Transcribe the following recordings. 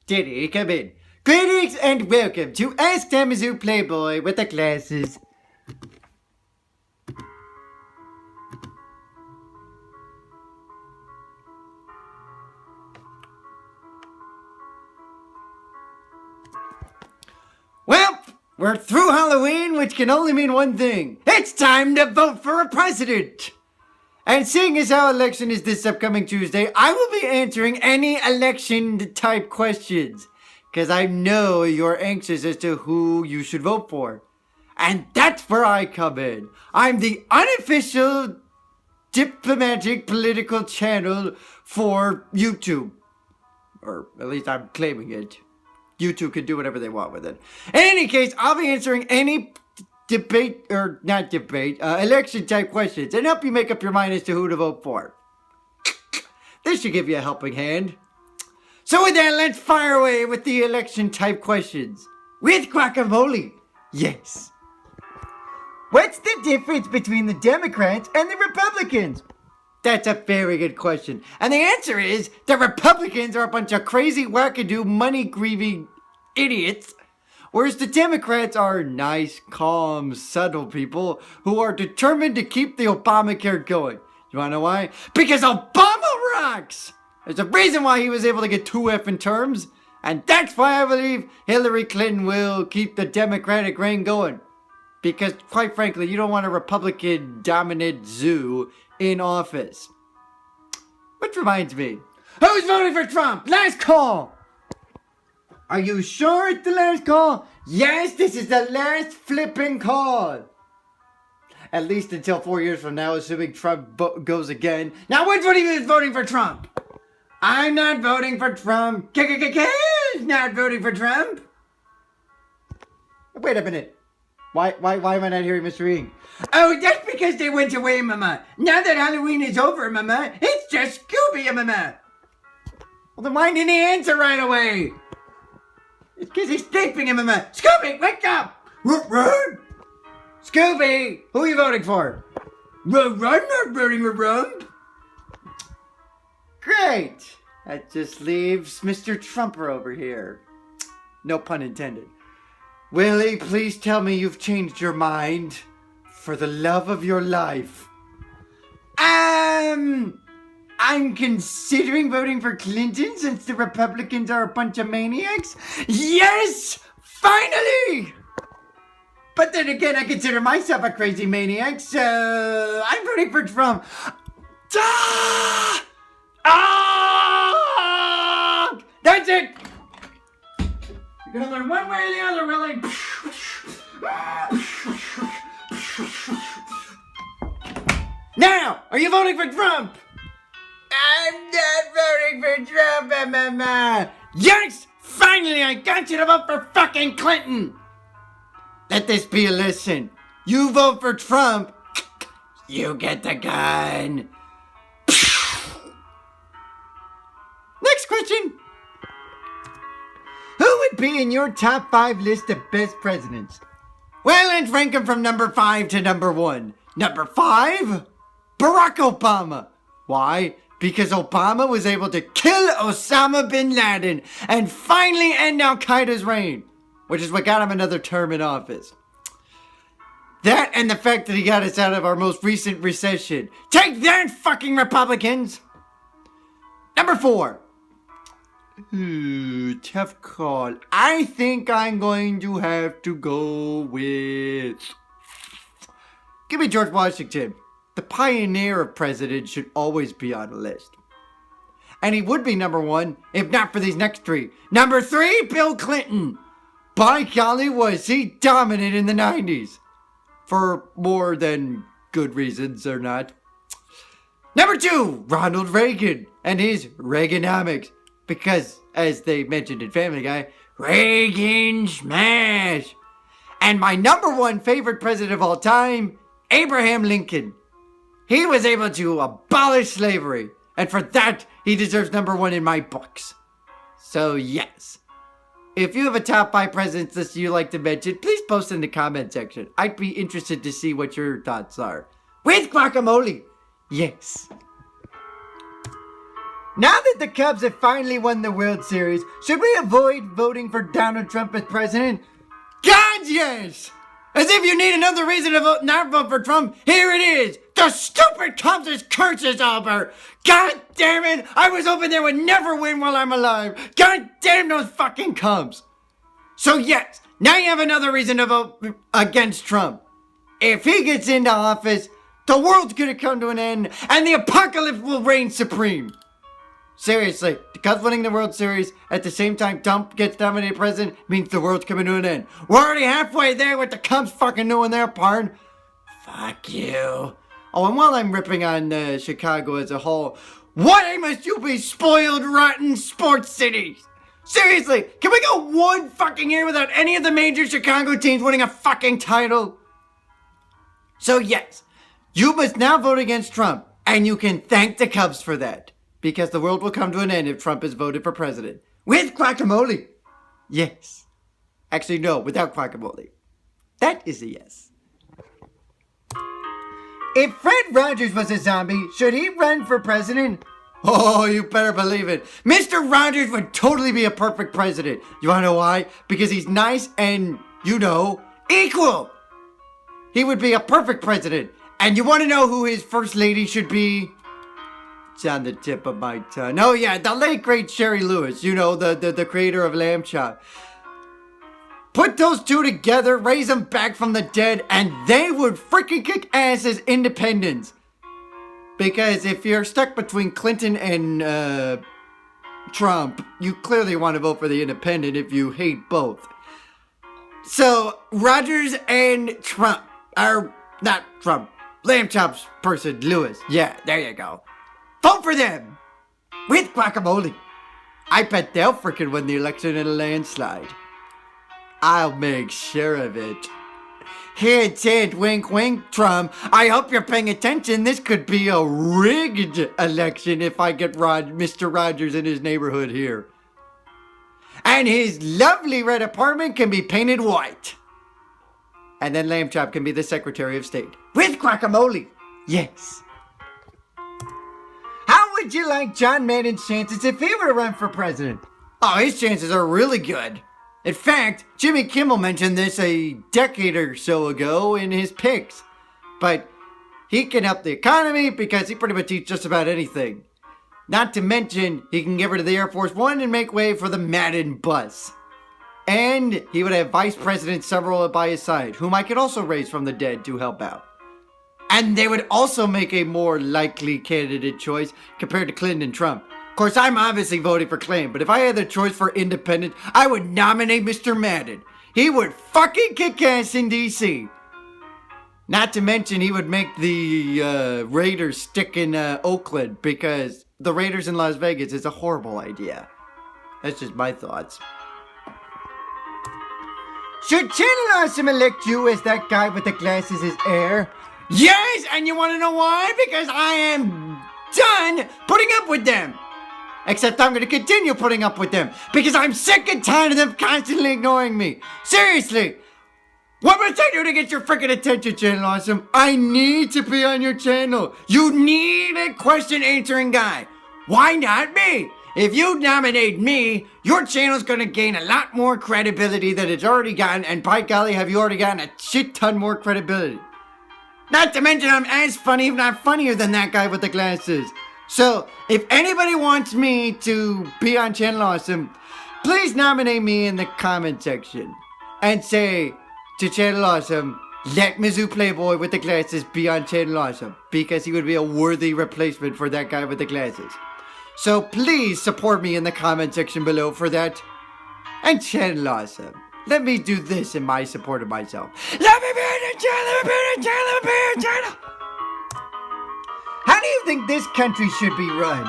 Diddy, come in. Greetings and welcome to Ask thatMizzouPlayboy with the glasses. Well, we're through Halloween, which can only mean one thing. It's time to vote for a president. And seeing as our election is this upcoming Tuesday, I will be answering any election-type questions. Because I know you're anxious as to who you should vote for. And that's where I come in. I'm the unofficial diplomatic political channel for YouTube. Or at least I'm claiming it. YouTube can do whatever they want with it. In any case, I'll be answering any election type questions and help you make up your mind as to who to vote for. This should give you a helping hand. So with that, let's fire away with the election type questions. With guacamole. Yes. What's the difference between the Democrats and the Republicans? That's a very good question. And the answer is, the Republicans are a bunch of crazy, wackadoo, money-grieving idiots, whereas the Democrats are nice, calm, subtle people who are determined to keep the Obamacare going. You wanna know why? Because Obama rocks! There's a reason why he was able to get 2 effing terms, and that's why I believe Hillary Clinton will keep the Democratic reign going. Because, quite frankly, you don't want a Republican-dominant zoo in office. Which reminds me, who's voting for Trump? Last call! Are you sure it's the last call? Yes, this is the last flipping call. At least until 4 years from now, assuming Trump goes again. Now, which one of you is voting for Trump? I'm not voting for Trump. Who's not voting for Trump? Wait a minute. Why am I not hearing Mr. Ing? Oh, that's because they went away, Mama. Now that Halloween is over, Mama, it's just Scooby, Mama. Well, then why didn't he answer right away? It's because he's sleeping, Mama. Scooby, wake up! Scooby, who are you voting for? I'm not voting for Trump. Great. That just leaves Mr. Trumper over here. No pun intended. Willie, please tell me you've changed your mind. For the love of your life. I'm considering voting for Clinton since the Republicans are a bunch of maniacs. Yes! Finally! But then again, I consider myself a crazy maniac, so I'm voting for Trump. That's it! You're gonna learn one way or the other, Willie. Now, are you voting for Trump? I'm not voting for Trump, Mama. Yes! Finally, I got you to vote for fucking Clinton. Let this be a lesson. You vote for Trump, you get the gun. Next question. Who would be in your top 5 list of best presidents? Well, let's rank them from number 5 to number 1. Number 5? Barack Obama. Why? Because Obama was able to kill Osama bin Laden and finally end Al-Qaeda's reign, which is what got him another term in office. That and the fact that he got us out of our most recent recession. Take that, fucking Republicans! Number 4. Tough call. I think I'm going to have to go with... Give me George Washington. The pioneer of presidents should always be on the list. And he would be number 1 if not for these next 3. Number 3, Bill Clinton. By golly, was he dominant in the 90s. For more than good reasons or not. Number 2, Ronald Reagan and his Reaganomics. Because, as they mentioned in Family Guy, Reagan smash. And my number 1 favorite president of all time, Abraham Lincoln. He was able to abolish slavery. And for that, he deserves number 1 in my books. So, yes. If you have a top 5 presidents list you like to mention, please post in the comment section. I'd be interested to see what your thoughts are. With guacamole. Yes. Now that the Cubs have finally won the World Series, should we avoid voting for Donald Trump as president? God, yes! As if you need another reason to not vote for Trump, here it is! The stupid Cubs' curses, Albert! God damn it! I was hoping they would never win while I'm alive! God damn those fucking Cubs! So yes, now you have another reason to vote against Trump. If he gets into office, the world's gonna come to an end, and the apocalypse will reign supreme. Seriously, the Cubs winning the World Series at the same time Trump gets nominated president means the world's coming to an end. We're already halfway there with the Cubs fucking doing their part. Fuck you. Oh, and while I'm ripping on Chicago as a whole, why must you be spoiled, rotten sports cities? Seriously, can we go one fucking year without any of the major Chicago teams winning a fucking title? So yes, you must now vote against Trump, and you can thank the Cubs for that. Because the world will come to an end if Trump is voted for president. With guacamole! Yes. Actually, no, without guacamole. That is a yes. If Fred Rogers was a zombie, should he run for president? Oh, you better believe it. Mr. Rogers would totally be a perfect president. You wanna know why? Because he's nice and, you know, equal. He would be a perfect president. And you wanna know who his first lady should be? It's on the tip of my tongue. Oh yeah, the late great Sherry Lewis, you know, the creator of Lamb Chop. Put those two together, raise them back from the dead, and they would freaking kick ass as independents. Because if you're stuck between Clinton and Trump, you clearly want to vote for the independent if you hate both. So, Rogers and Trump, or not Trump, Lamb Chop's person, Lewis. Yeah, there you go. Vote for them! With guacamole. I bet they'll freaking win the election in a landslide. I'll make sure of it. Hint, hint, wink, wink, Trump. I hope you're paying attention. This could be a rigged election if I get Mr. Rogers in his neighborhood here. And his lovely red apartment can be painted white. And then Lamb Chop can be the Secretary of State. With guacamole. Yes. How would you like John Madden's chances if he were to run for president? Oh, his chances are really good. In fact, Jimmy Kimmel mentioned this a decade or so ago in his picks. But he can help the economy because he pretty much eats just about anything. Not to mention, he can get rid of the Air Force One and make way for the Madden bus. And he would have vice presidents several by his side, whom I could also raise from the dead to help out. And they would also make a more likely candidate choice compared to Clinton and Trump. Of course, I'm obviously voting for Clinton, but if I had the choice for independent, I would nominate Mr. Madden. He would fucking kick ass in D.C. Not to mention, he would make the Raiders stick in Oakland, because the Raiders in Las Vegas is a horrible idea. That's just my thoughts. Should Channel Awesome elect you as that guy with the glasses as heir? Yes, and you want to know why? Because I am done putting up with them. Except I'm going to continue putting up with them. Because I'm sick and tired of them constantly ignoring me. Seriously. What must I do to get your freaking attention, Channel Awesome? I need to be on your channel. You need a question answering guy. Why not me? If you nominate me, your channel's going to gain a lot more credibility than it's already gotten. And by golly, have you already gotten a shit ton more credibility. Not to mention I'm as funny, if not funnier than that guy with the glasses. So, if anybody wants me to be on Channel Awesome, please nominate me in the comment section. And say to Channel Awesome, let Mizzou Playboy with the glasses be on Channel Awesome. Because he would be a worthy replacement for that guy with the glasses. So please support me in the comment section below for that. And Channel Awesome. Let me do this in my support of myself. Let me be on the channel, let me be on the channel, let me be on the channel. How do you think this country should be run?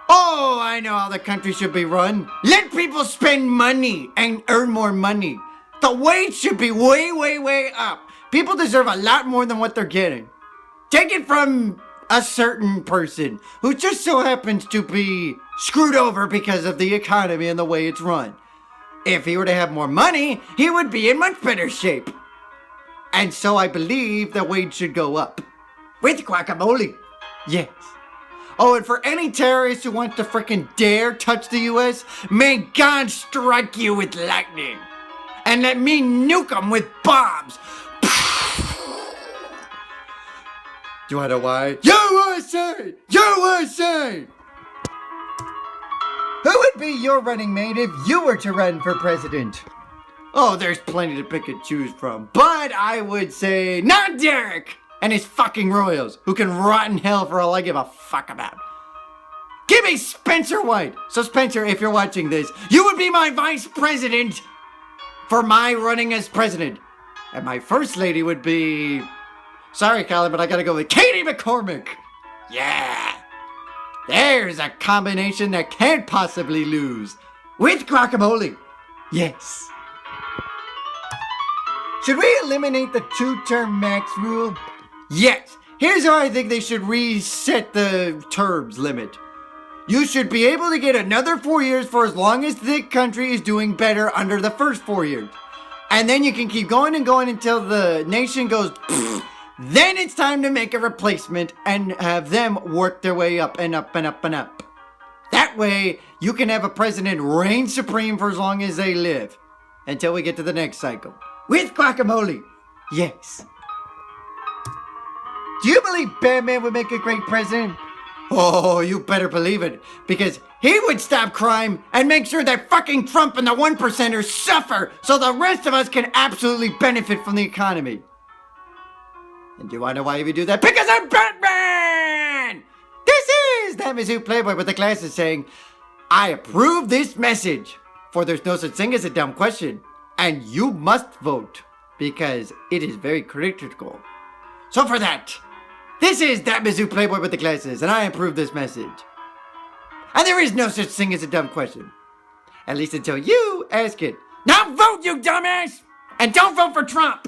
Oh, I know how the country should be run. Let people spend money and earn more money. The wage should be way, way, way up. People deserve a lot more than what they're getting. Take it from a certain person who just so happens to be screwed over because of the economy and the way it's run. If he were to have more money, he would be in much better shape. And so I believe the wage should go up. With guacamole. Yes. Oh, and for any terrorist who wants to frickin' dare touch the U.S., may God strike you with lightning. And let me nuke them with bombs. Do you want to know why? USA! USA! Who would be your running mate if you were to run for president? Oh, there's plenty to pick and choose from. But I would say not Derek and his fucking Royals, who can rot in hell for all I give a fuck about. Give me Spencer White. So Spencer, if you're watching this, you would be my vice president for my running as president. And my first lady would be... Sorry, Colin, but I gotta go with Katie McCormick. Yeah. There's a combination that can't possibly lose. With guacamole. Yes. Should we eliminate the 2-term max rule? Yes. Here's how I think they should reset the terms limit. You should be able to get another 4 years for as long as the country is doing better under the first 4 years. And then you can keep going and going until the nation goes... Then it's time to make a replacement and have them work their way up and up and up and up. That way, you can have a president reign supreme for as long as they live. Until we get to the next cycle. With guacamole. Yes. Do you believe Batman would make a great president? Oh, you better believe it. Because he would stop crime and make sure that fucking Trump and the 1%ers suffer so the rest of us can absolutely benefit from the economy. And do you want to know why he would do that? Because I'm Batman! This is that Mizzou Playboy with the glasses saying, I approve this message. For there's no such thing as a dumb question. And you must vote. Because it is very critical. So for that, this is that Mizzou Playboy with the glasses. And I approve this message. And there is no such thing as a dumb question. At least until you ask it. Now vote, you dumbass! And don't vote for Trump!